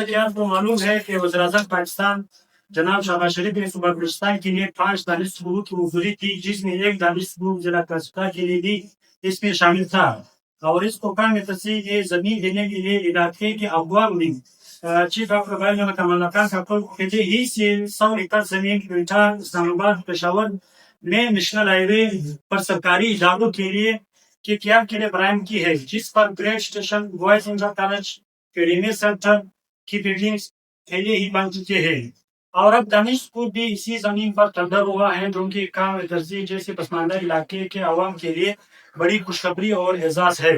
کہ آپ کو معلوم ہے کہ وزیراعظم پاکستان جناب شہباز شریف نے صوبہ بلوچستان کے لیے 5 دانش ثبوت کی منظوری دی، جس میں ایک دانش ثبوت ضلع کاسبہ کے لیے دی، اس میں شامل تھا اور اس کو کام میں تصدیق یہ زمین دینے کے لیے علاقے کے عوام نے چیف آف ریوینیو کمال خان کا پہلے ہی سے 100 ایکڑ زمین کوئٹہ اسلام آباد پشاور میں نیشنل ہائی وے پر سرکاری اداروں کے لیے کے قیام کے لیے فراہم کی ہے، جس پر grid station, boys inter college, academy centre کی بلڈنگ پہلے ہی بن چکے ہیں اور اب دانش کو بھی اسی زمین پر تبدیل ہوا ہے، جو کہ کام درزی جیسے پسماندہ علاقے کے عوام کے لیے بڑی خوشخبری اور اعزاز ہے۔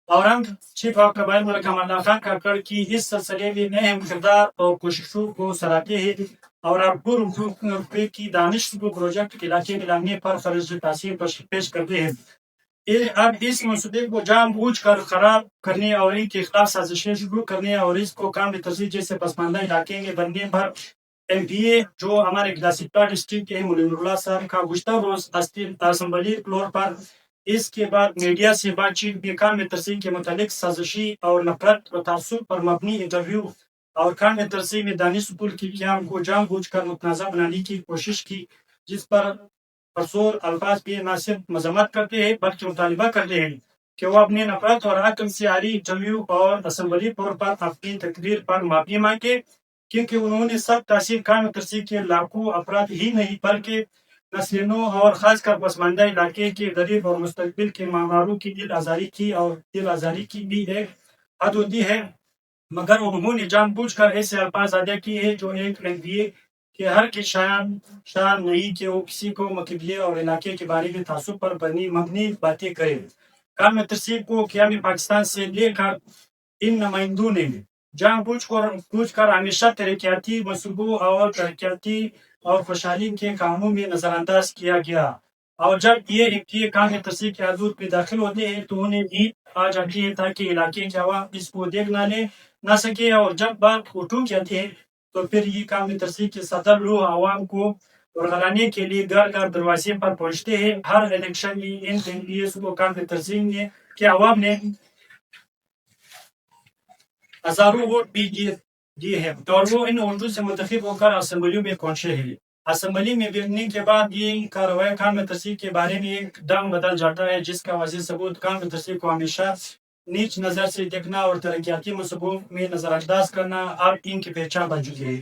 اور ہم چیف آف قبائل ملک کمال خان کاکڑ کی اس سلسلے میں اہم کردار اور کوششوں کو سراہتے ہیں اور آپ کو روپے کی دانش کو پروجیکٹ علاقے میں لانے پر خراج تحسین پیش کرتے ہیں۔ اب اس منصوبے کو جان بوجھ کر خراب کرنے اور ان کے خلاف سازشیں شروع کرنے اور اس کو کام ترسیح جیسے پسماندہ علاقے میں بننے پر ایم پی اے جو ہمارے گلاسپا ڈسٹرکٹ کے منیر اللہ صاحب کا گزشتہ روز اسمبلی فلور پر اس کے بعد میڈیا سے بات چیت میں کام ترسیح کے متعلق سازشی اور نفرت و تعصب پر مبنی انٹرویو اور کام ترسیح میں دانش سکول کے قیام کو جان بوجھ کر متنازع بنانے کی کوشش کی، جس پر پرسور الفاظ بھی نہ صرف مذمت کرتے ہیں بلکہ مطالبہ کرتے ہیں کہ وہ اپنے نفرت اور عقل سے عاری انٹرویو اور اسمبلی فلور پر اپنی تقریر پر معافی مانگے، کیونکہ انہوں نے سب تاثیر کام ترسیح کے لاکھوں افراد ہی نہیں بلکہ نسلوں اور خاص کر پسماندہ علاقے کے غریب اور مستقبل کے معماروں کی دل آزاری کی اور دل آزاری کی بھی ایک حد ہوتی ہے، مگر انہوں نے جان بوجھ کر ایسے الفاظ ادا کیے ہیں جو ایک لنگیے کہ ہر کی شان نہیں کہ وہ کسی کو قبیلے اور علاقے کے بارے میں تعصب پر مبنی باتیں کرے۔ کام ترسیح کو قیام پاکستان سے لے کر ان نمائندوں نے جان بوجھ کر ہمیشہ ترقیاتی منصوبوں اور ترقیاتی اور خوشحالی کے کاموں میں نظر انداز کیا گیا، اور جب یہ کام ترسیح کے حدود میں داخل ہوتے ہیں تو انہیں نیند آ جاتی ہے تاکہ علاقے کے عوام اس کو دیکھ نہ سکے، اور جب بات اٹھوں جاتی ہے تو پھر یہ کام ترسیح کے صدر لوگ عوام کو ورگلانے کے لیے گھر گھر دروازے پر پہنچتے ہیں۔ ہر الیکشن میں ان ایم پی ایس کو کام ترسیح کے عوام نے ہزاروں ووٹ بھی دیے ہیں اور وہ ان ووٹوں سے منتخب ہو کر اسمبلیوں میں پہنچے ہیں۔ اسمبلی میں بیٹھنے کے بعد یہ کارروائی کام ترسیح کے بارے میں ایک دم بدل جاتا ہے، جس کا واضح ثبوت کام ترسیح کو ہمیشہ نیچ نظر سے دیکھنا اور ترقیاتی منصوبوں میں نظر انداز کرنا اب ان کی پہچان بن چکی ہے۔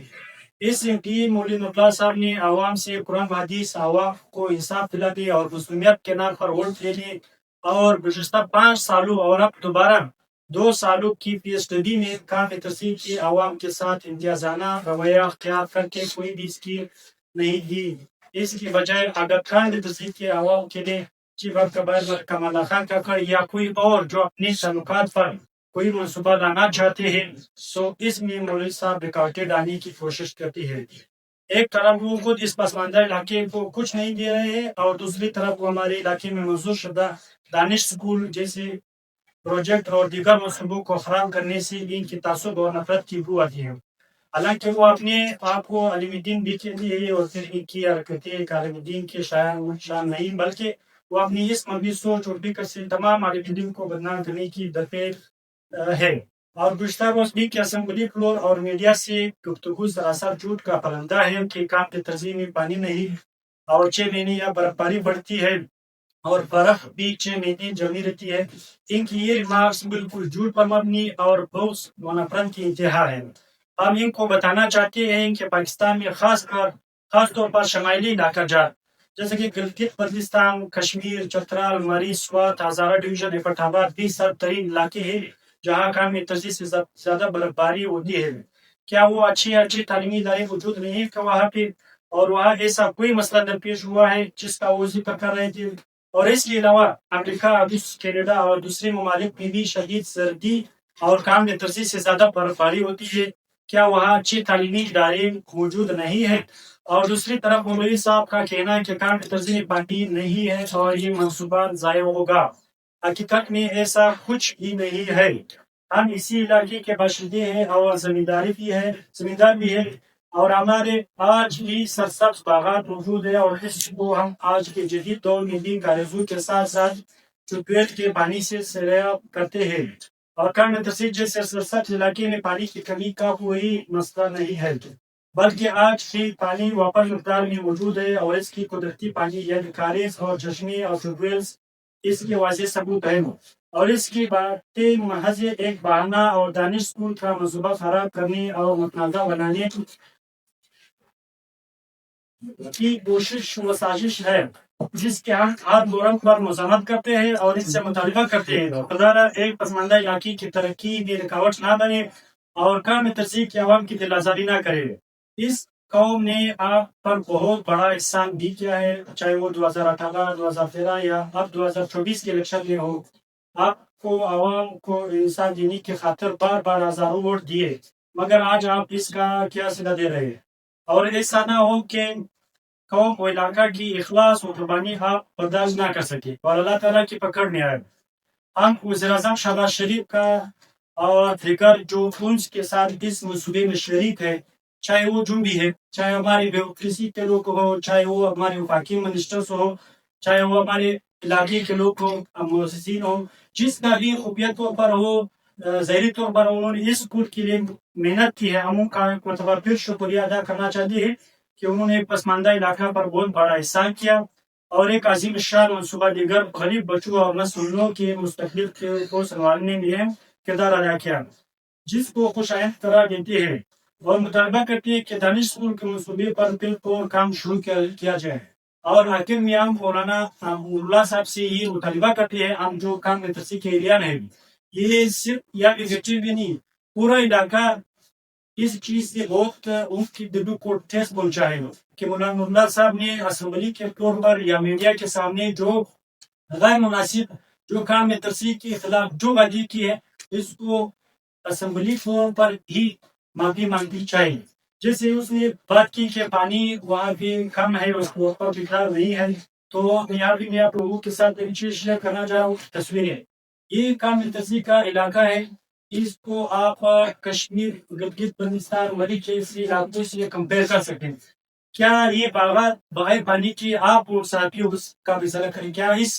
اس ایم پی مولوی اللہ صاحب نے عوام سے قرآن و حدیث، عوام کو انصاف دلانے اور مسلمیت کے نام پر ووٹ لینے اور گزشتہ 5 سالوں اور اب دوبارہ 2 سالوں کی پی ایچ ڈی میں کام ترسیح کے عوام کے ساتھ امتیازانہ رویہ اختیار کر کے کوئی بھی اسکیم نہیں دی۔ اس کی بجائے اگر کام ترسیح کے عوام کے لیے چیف آف قبائل کمال خان کاکڑ یا کوئی اور جو اپنے تعلقات پر کوئی منصوبہ لانا چاہتے ہیں تو اس میں مولوی صاحب رکاوٹیں ڈالنے کی کوشش کرتی ہے۔ ایک طرف وہ خود اس پسماندہ علاقے کو کچھ نہیں دے رہے ہیں اور دوسری طرف وہ ہمارے علاقے میں منظور شدہ دانش سکول جیسے پروجیکٹ اور دیگر منصوبوں کو خراب کرنے سے ان کی تعصب اور نفرت کی بو آتی ہے۔ حالانکہ وہ اپنے آپ کو عالم دین بھی کہتے ہیں اور پھر ان کی حرکتیں عالم دین کے شان نہیں بلکہ وہ اپنی اس مبنی سوچ اور فکر سے تمام عالم دین کو بدنام کرنے کی درپیش ہے، اور گزشتہ روز بھی کہ اسمبلی فلور اور میڈیا سے گفتگو سراسر جھوٹ کا پرندہ ہے کہ کام ترسیح میں پانی نہیں اور 6 مہینے یا برفباری بڑھتی ہے اور برف بھی 6 مہینے جمی رہتی ہے۔ ان کی یہ ریمارکس بالکل جھوٹ پر مبنی اور بغض و نفرت کی انتہا ہے۔ ہم ان کو بتانا چاہتے ہیں کہ پاکستان میں خاص طور پر شمالی علاقہ جات جیسے کہ گلگت بلتستان، کشمیر، چترال، مری، سوات، ہزارہ ڈویژن، ایبٹ آباد بھی سرد ترین علاقے ہیں جہاں کام ترسیح سے زیادہ برفباری ہوتی ہے۔ کیا وہ اچھی تعلیمی ادارے موجود نہیں ہیں کہ وہاں پہ اور وہاں ایسا کوئی مسئلہ درپیش ہوا ہے جس کا وہ ذکر کر رہے تھے؟ اور اس کے علاوہ امریکہ، روس، کینیڈا اور دوسرے ممالک میں بھی شدید سردی اور کام ترسیح سے زیادہ برفباری ہوتی ہے، کیا وہاں اچھی تعلیمی ادارے موجود نہیں ہیں؟ اور دوسری طرف مولوی صاحب کا کہنا ہے کہ کام ترسیح میں پانی نہیں ہے اور یہ منصوبہ ضائع ہوگا۔ حقیقت میں ایسا کچھ بھی نہیں ہے۔ ہم اسی علاقے کے باشندے ہیں اور زمیندار بھی ہیں اور ہمارے آج بھی سرسبز باغات موجود ہیں، اور اس کو ہم آج کے جدید دور میں بھی کارزو کے ساتھ ساتھ ٹیوب ویل کے پانی سے سیراب کرتے ہیں۔ اور کام میں تصدیق جیسے سرسٹ علاقے میں پانی کی کمی کا کوئی مسئلہ نہیں ہے، بلکہ آج بھی پانی واپس مقدار میں موجود ہے، اور اس کی قدرتی پانی یعنی خارج اور چشمے اور ٹیوب ویلز اس کے واضح ثبوت ہے، اور اس کی باتیں محض ایک بہانہ اور دانش اسکول کا منصوبہ خراب کرنے اور متنازع بنانے کی کوشش و سازش ہے، جس کے ہر دورم پر مذمت کرتے ہیں اور اس سے مطالبہ کرتے ہیں خدا ایک پسماندہ علاقے کی ترقی میں رکاوٹ نہ بنے اور کام ترسیق کی عوام کی دل آزاری نہ کرے۔ اس قوم نے آپ پر بہت بڑا احسان بھی کیا ہے، چاہے وہ 2018 2013 یا اب 2024 کے الیکشن میں ہو۔ آپ کو عوام کو انصاف دینے کی خاطر بار بار ہزاروں ووٹ دیے، مگر آج آپ اس کا کیا صلہ دے رہے ہیں؟ اور ایسا نہ ہو کہ قوم و علاقہ کی اخلاص و قربانی آپ برداشت نہ کر سکے اور اللہ تعالیٰ کی پکڑ میں آئے۔ ہم وزیر اعظم شہباز شریف کا اور دیگر جو فنڈز کے ساتھ اس منصوبے میں شریک ہے، چاہے وہ جو بھی ہے، چاہے ہمارے بیوروکریسی کے لوگ ہو، چاہے وہ ہمارے وفاقی منسٹرز ہو، چاہے وہ ہمارے علاقے کے لوگ ہو، مؤسسین ہو، جس کا بھی خفیہ طور پر ہو، ظاہری طور پر انہوں نے اس ملک کے لیے محنت کی ہے، ہم ان کا ایک مرتبہ پھر شکریہ ادا کرنا چاہتے ہیں کہ انہوں نے پسماندہ علاقہ پر بہت بڑا احسان کیا اور ایک عظیم شان منصوبہ دیگر غریب بچوں اور مسئولوں کے مستقبل کو سنبھالنے میں کردار ادا کیا، جس کو خوش آئند قرار دیتے ہیں اور مطالبہ کرتے ہیں کہ دانش اسکول کے منصوبے پر بالکل کام شروع کیا جائے۔ اور حاکم میاں مولانا اللہ صاحب سے یہ مطالبہ کرتے ہیں، ہم جو کام میں ترسیق کے ایریا ہے، یہ صرف یا ایگزیکٹو بھی نہیں، پورا علاقہ اس چیز سے بہت ان کی دلوں کو ٹھیس پہنچا ہے کہ مولانا اللہ صاحب نے اسمبلی کے طور پر یا میڈیا کے سامنے جو غیر مناسب جو کام میں ترسیق کے خلاف جو باتیں کی ہے، اس کو اسمبلی فورم پر ہی معافی مانگنی چاہیے۔ جیسے اس نے بات کی کہ پانی وہاں بھی کم ہے، اس کو پر بکھار نہیں ہے، تو یہاں بھی میں آپ لوگوں کے ساتھ ایک چیز شیئر کرنا چاہ رہا ہوں، تصویریں۔ یہ کام میں ترسیق کا علاقہ ہے، اس کو آپ کشمیر گلگت بلتستان مری جیسے علاقوں سے کمپیئر کر سکتے ہیں۔ کیا یہ باغات بغیر پانی کی آپ اور ساتھیوں کا فیصلہ کریں، کیا اس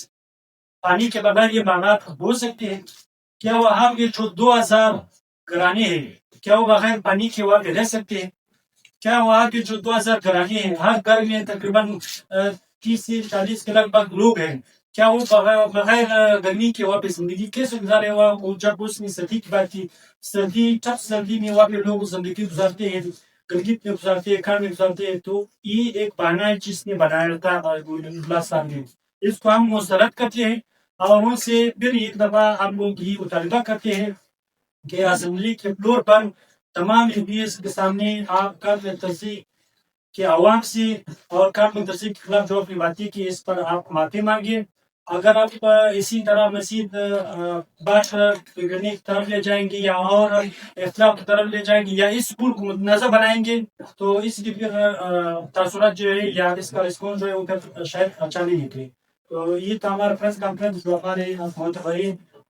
پانی کے بغیر یہ باغات ہو سکتے ہیں؟ کیا وہاں کے جو 2000 گھرانے ہیں، کیا وہ بغیر پانی کے وہاں پہ رہ سکتے ہیں؟ کیا وہاں کے جو 2000 گھرانے ہیں، ہر گھر میں تقریباً 30 سے 40 کے لگ بھگ لوگ ہیں، کیا وہ بغیر گرمی کے وہاں پہ زندگی کیسے گزارے؟ وہ جب اس نے سردی کی بات کی، سردی ٹف سردی میں وہاں پہ لوگ زندگی گزارتے ہیں، گلگت میں گزارتے ہیں، کھان میں گزارتے ہیں، تو یہ ایک بہانہ ہے جس نے بنایا تھا اللہ صاحب نے۔ اس کو ہم مسترد کرتے ہیں اور ان سے پھر ایک دفعہ ہم لوگ یہ مطالبہ کرتے ہیں کہ اسمبلی کے فلور پر تمام ایم پی ایس کے سامنے آپ کام میں ترسیق کے عوام سے اور کام میں ترسیق کے خلاف جو اپنی باتیں کی، اس پر آپ معافی مانگیے۔ اگر آپ اسی طرح مزید بات بگڑنے کی طرف لے جائیں گے یا اور اختلاف کی طرف لے جائیں گے یا اس اسکول کو متنازع بنائیں گے، تو اس لیے پھر تاثرات جو ہے یا اس کا رسپانس جو ہے وہ پھر شاید اچھا نہیں نکلے۔ تو یہ تھا ہمارا پریس کانفرنس جو ہمارے معتبرین